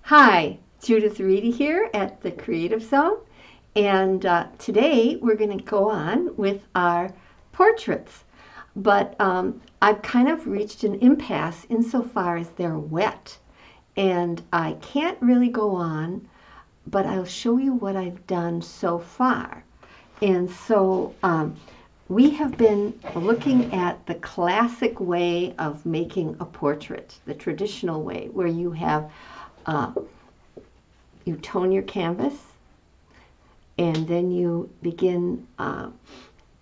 Hi, Judith Reedy here at the Creative Zone, and today we're going to go on with our portraits. But I've kind of reached an impasse insofar as they're wet, and I can't really go on, but I'll show you what I've done so far. And so we have been looking at the classic way of making a portrait, the traditional way, where you have you tone your canvas, and then you begin, and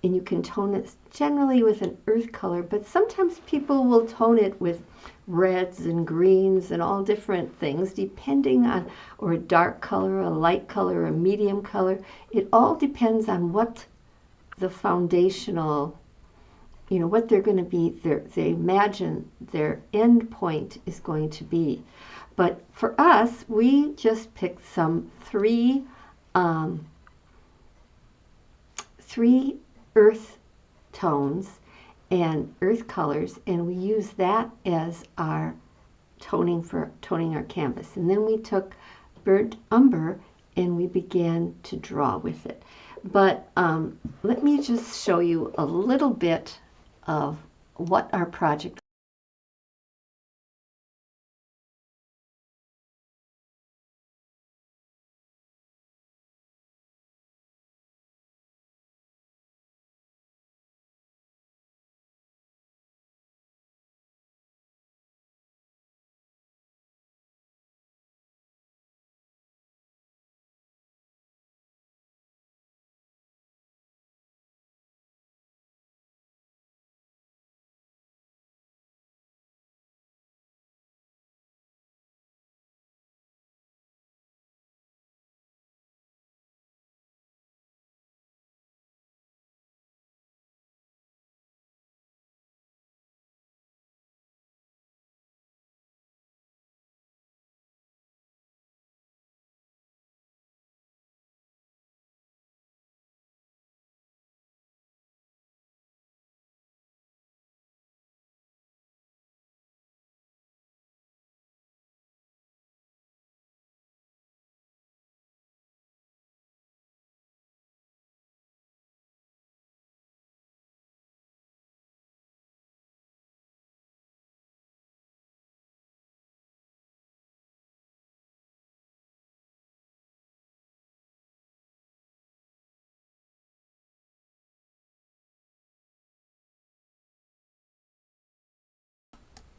you can tone it generally with an earth color, but sometimes people will tone it with reds and greens and all different things, depending on, or a dark color, a light color, a medium color. It all depends on what the foundational, what they're going to be, they imagine their end point is going to be. But for us, we just picked some three earth tones and earth colors, and we use that as our toning for toning our canvas. And then we took burnt umber and we began to draw with it. But let me just show you a little bit of what our project.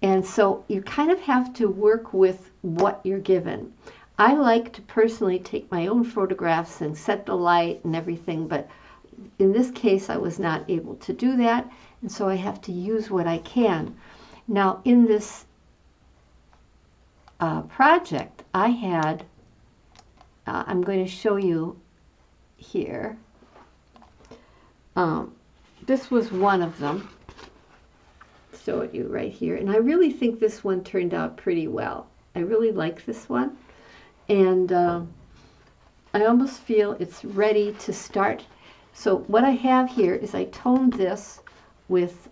And so you kind of have to work with what you're given. I like to personally take my own photographs and set the light and everything, but in this case I was not able to do that, and so I have to use what I can. Now in this project I had, I'm going to show you here, this was one of them. Show it you right here, and I really think this one turned out pretty well. I really like this one, and I almost feel it's ready to start. So what I have here is I toned this with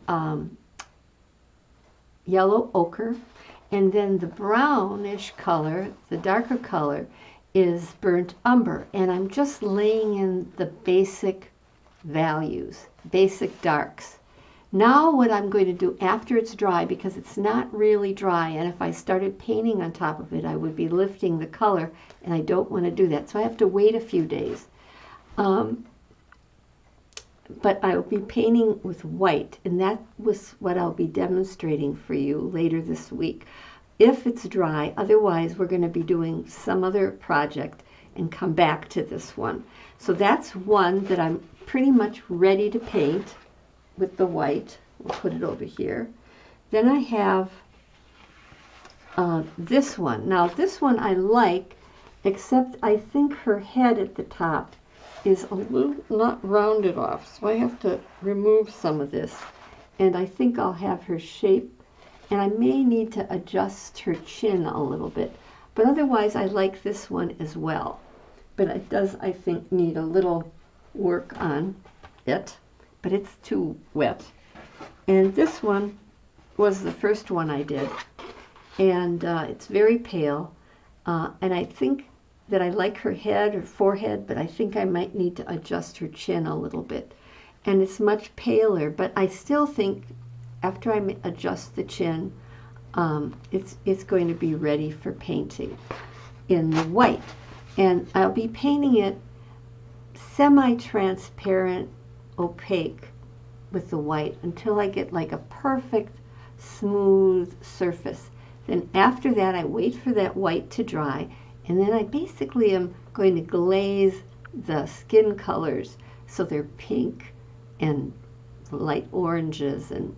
yellow ochre, and then the brownish color, the darker color, is burnt umber, and I'm just laying in the basic values, basic darks. Now what I'm going to do after it's dry, because it's not really dry, and if I started painting on top of it I would be lifting the color, and I don't want to do that, so I have to wait a few days. But I will be painting with white, and that was what I'll be demonstrating for you later this week if it's dry. Otherwise we're going to be doing some other project and come back to this one. So that's one that I'm pretty much ready to paint with the white. We'll put it over here. Then I have this one. Now this one I like, except I think her head at the top is a little not rounded off, so I have to remove some of this, and I think I'll have her shape, and I may need to adjust her chin a little bit, but otherwise I like this one as well. But it does, I think, need a little work on it, but it's too wet. And this one was the first one I did, and it's very pale, And I think that I like her head or forehead, but I think I might need to adjust her chin a little bit. And it's much paler, but I still think after I adjust the chin, it's going to be ready for painting in the white. And I'll be painting it semi-transparent, opaque with the white until I get like a perfect smooth surface. Then after that, I wait for that white to dry, and then I basically am going to glaze the skin colors so they're pink and light oranges and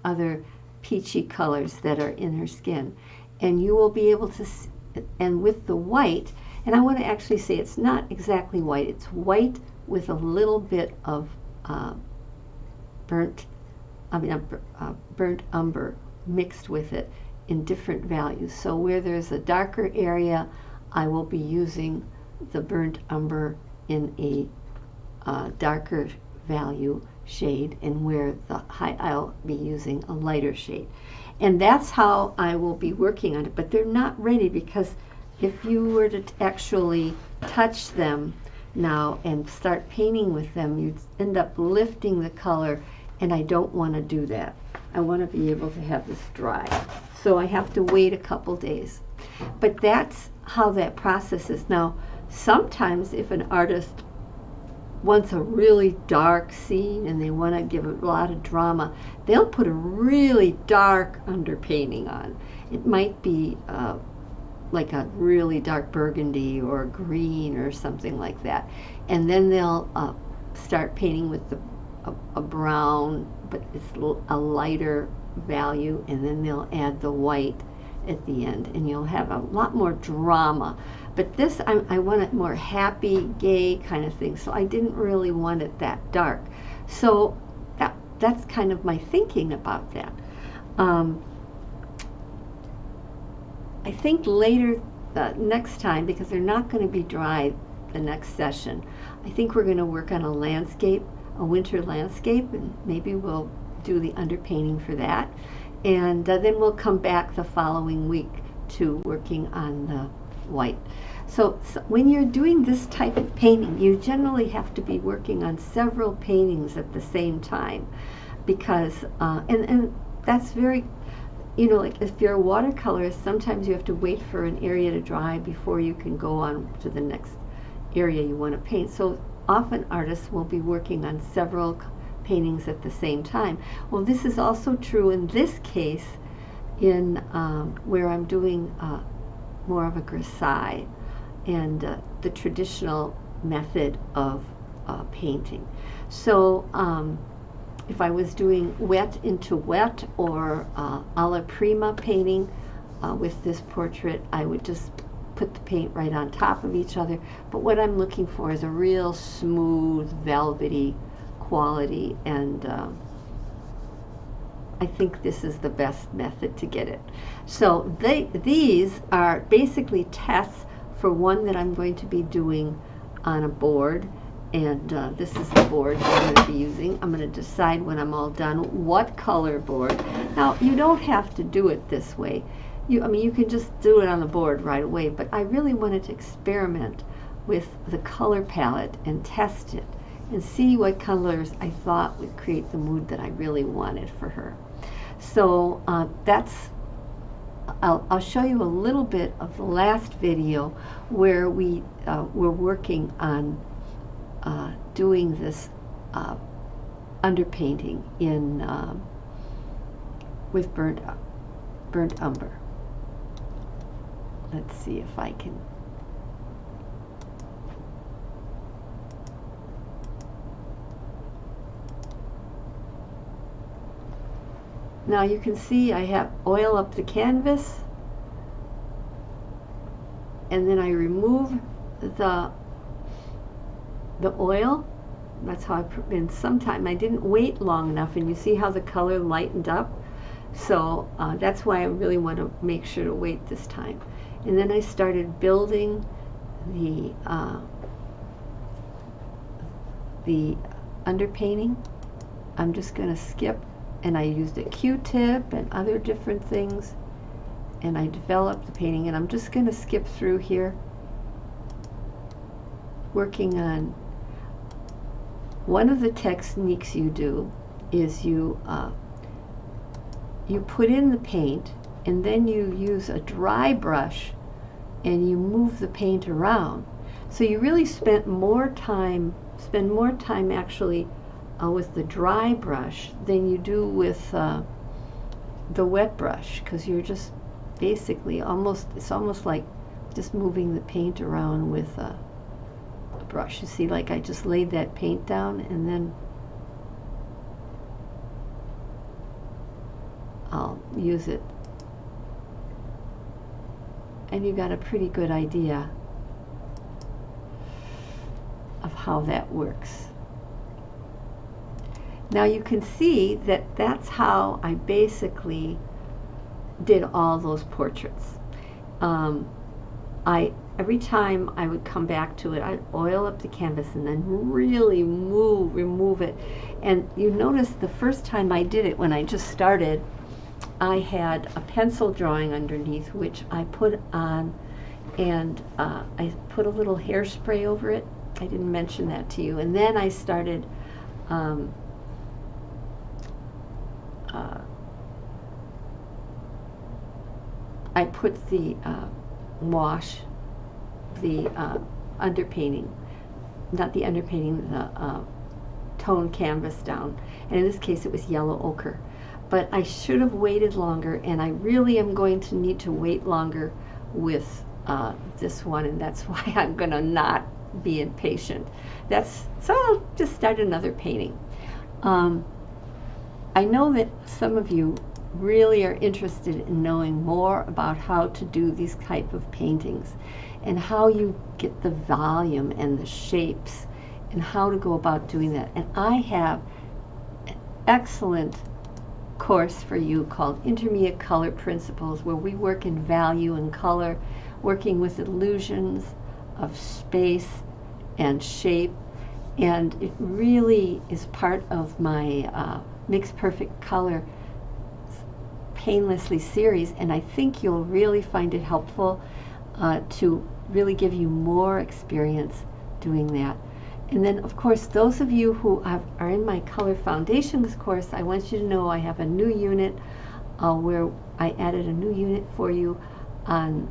other peachy colors that are in her skin. And you will be able to see, and with the white, and I want to actually say it's not exactly white, it's white with a little bit of burnt umber mixed with it in different values. So where there's a darker area, I will be using the burnt umber in a darker value shade, and where I'll be using a lighter shade. And that's how I will be working on it. But they're not ready, because if you were to actually touch them now and start painting with them, you'd end up lifting the color, and I don't want to do that. I want to be able to have this dry. So I have to wait a couple days. But that's how that process is. Now, sometimes if an artist wants a really dark scene and they want to give a lot of drama, they'll put a really dark underpainting on. It might be like a really dark burgundy or green or something like that. And then they'll start painting with a brown, but it's a lighter value, and then they'll add the white at the end, and you'll have a lot more drama. But this, I want it more happy, gay kind of thing, so I didn't really want it that dark. So that's kind of my thinking about that. I think later, next time, because they're not going to be dry the next session, I think we're going to work on a landscape, a winter landscape, and maybe we'll do the underpainting for that. And then we'll come back the following week to working on the white. So when you're doing this type of painting, you generally have to be working on several paintings at the same time, because and that's very, you know, like if you're a watercolorist, sometimes you have to wait for an area to dry before you can go on to the next area you want to paint. So often artists will be working on several paintings at the same time. Well, this is also true in this case, in where I'm doing more of a grisaille and the traditional method of painting. So if I was doing wet into wet or a la prima painting with this portrait, I would just put the paint right on top of each other. But what I'm looking for is a real smooth, velvety quality, and I think this is the best method to get it. So these are basically tests for one that I'm going to be doing on a board, and this is the board I'm going to be using. I'm going to decide when I'm all done what color board. Now, you don't have to do it this way. I mean, you can just do it on the board right away, but I really wanted to experiment with the color palette and test it and see what colors I thought would create the mood that I really wanted for her. So I'll show you a little bit of the last video where we were working on doing this underpainting in with burnt umber. Let's see if I can. Now you can see I have oil up the canvas, and then I remove the oil. That's how I put in. Sometime I didn't wait long enough, and you see how the color lightened up. So that's why I really want to make sure to wait this time. And then I started building the underpainting. I'm just going to skip, and I used a Q-tip and other different things, and I develop the painting, and I'm just going to skip through here, working on one of the techniques you do is you put in the paint, and then you use a dry brush and you move the paint around. So you really spend more time actually with the dry brush than you do with the wet brush, because you're just basically it's almost like just moving the paint around with a brush. You see, like I just laid that paint down, and then I'll use it, and you got a pretty good idea of how that works. Now you can see that that's how I basically did all those portraits. Every time I would come back to it, I'd oil up the canvas and then really remove it. And you notice the first time I did it, when I just started, I had a pencil drawing underneath, which I put on, and I put a little hairspray over it. I didn't mention that to you. And then I started I put the wash, the underpainting, not the underpainting, the tone canvas down. And in this case it was yellow ochre. But I should have waited longer, and I really am going to need to wait longer with this one, and that's why I'm going to not be impatient. So I'll just start another painting. I know that some of you really are interested in knowing more about how to do these type of paintings and how you get the volume and the shapes and how to go about doing that. And I have an excellent course for you called Intermediate Color Principles, where we work in value and color, working with illusions of space and shape, and it really is part of my Mix Perfect Color Painlessly series, and I think you'll really find it helpful to really give you more experience doing that. And then, of course, those of you who are in my Color Foundations course, I want you to know I have a new unit where I added a new unit for you on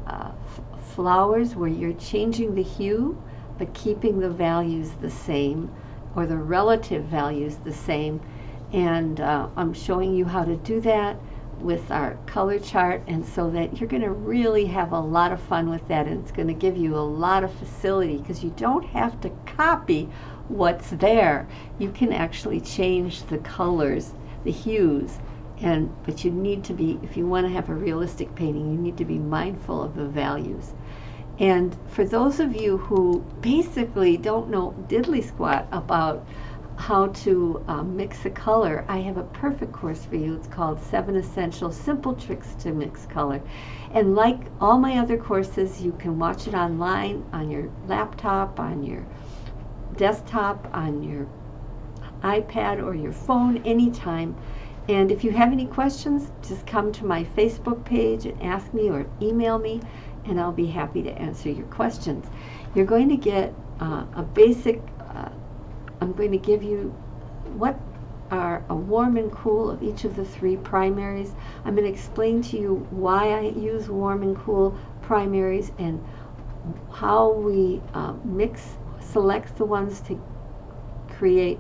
flowers, where you're changing the hue but keeping the values the same, or the relative values the same. And I'm showing you how to do that with our color chart, and so that you're going to really have a lot of fun with that, and it's going to give you a lot of facility, because you don't have to copy what's there. You can actually change the colors, the hues, but you need to be, if you want to have a realistic painting, you need to be mindful of the values. And for those of you who basically don't know diddly squat about how to mix a color, I have a perfect course for you. It's called 7 Essential Simple Tricks to Mix Color. And like all my other courses, you can watch it online, on your laptop, on your desktop, on your iPad or your phone, anytime. And if you have any questions, just come to my Facebook page and ask me, or email me, and I'll be happy to answer your questions. You're going to get a basic I'm going to give you what are a warm and cool of each of the 3 primaries. I'm going to explain to you why I use warm and cool primaries, and how we select the ones to create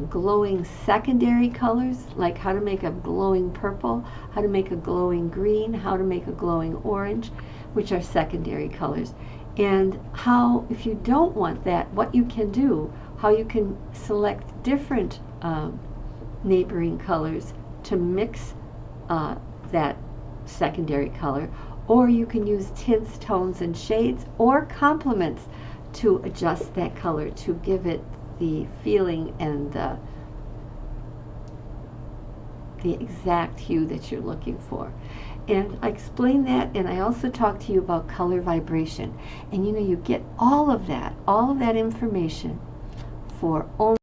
glowing secondary colors, like how to make a glowing purple, how to make a glowing green, how to make a glowing orange, which are secondary colors. And how, if you don't want that, what you can do, how you can select different neighboring colors to mix that secondary color, or you can use tints, tones, and shades, or complements to adjust that color to give it the feeling and the exact hue that you're looking for. And I explain that, and I also talk to you about color vibration. And you know, you get all of that information for only